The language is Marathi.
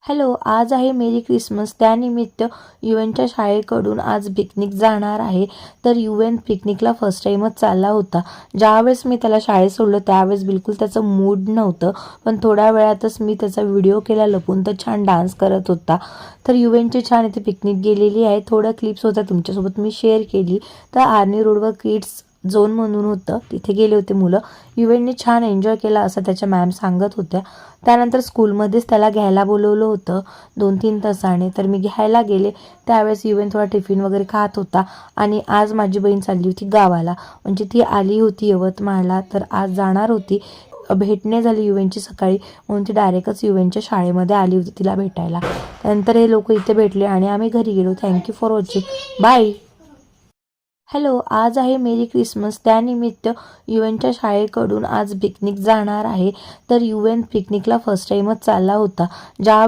हॅलो, आज आहे मेरी क्रिसमस. त्यानिमित्त युएनच्या शाळेकडून आज पिकनिक जाणार आहे. तर युएन पिकनिकला फर्स्ट टाईमच चालला होता. ज्यावेळेस मी त्याला शाळेत सोडलं त्यावेळेस बिलकुल त्याचं मूड नव्हतं, पण थोड्या वेळातच मी त्याचा व्हिडिओ केला लपून. तर छान डान्स करत होता. तर युएनची छान इथे पिकनिक गेलेली आहे. थोड्या क्लिप्स होत्या तुमच्यासोबत मी शेअर केली. तर आर्नी रोडवर किड्स झोन म्हणून होतं, तिथे गेले होते मुलं. युएनने छान एन्जॉय केला असं त्याच्या मॅम सांगत होत्या. त्यानंतर स्कूलमध्येच त्याला घ्यायला बोलवलं होतं 2-3 तासाने. तर मी घ्यायला गेले त्यावेळेस युएन थोडा टिफिन वगैरे खात होता. आणि आज माझी बहीण चालली होती गावाला, म्हणजे ती आली होती यवतमाळला. तर आज जाणार होती. भेटणे झाली युएनची सकाळी, म्हणून ती डायरेक्टच युएनच्या शाळेमध्ये आली होती तिला भेटायला. त्यानंतर हे लोक इथे भेटले आणि आम्ही घरी गेलो. Thank you for watching. Bye. Hello, आज आहे मेरी क्रिसमस. त्यानिमित्त युएनच्या शाळेकडून आज पिकनिक जाणार आहे. तर युएन पिकनिकला फर्स्ट टाईमच चालला होता. ज्या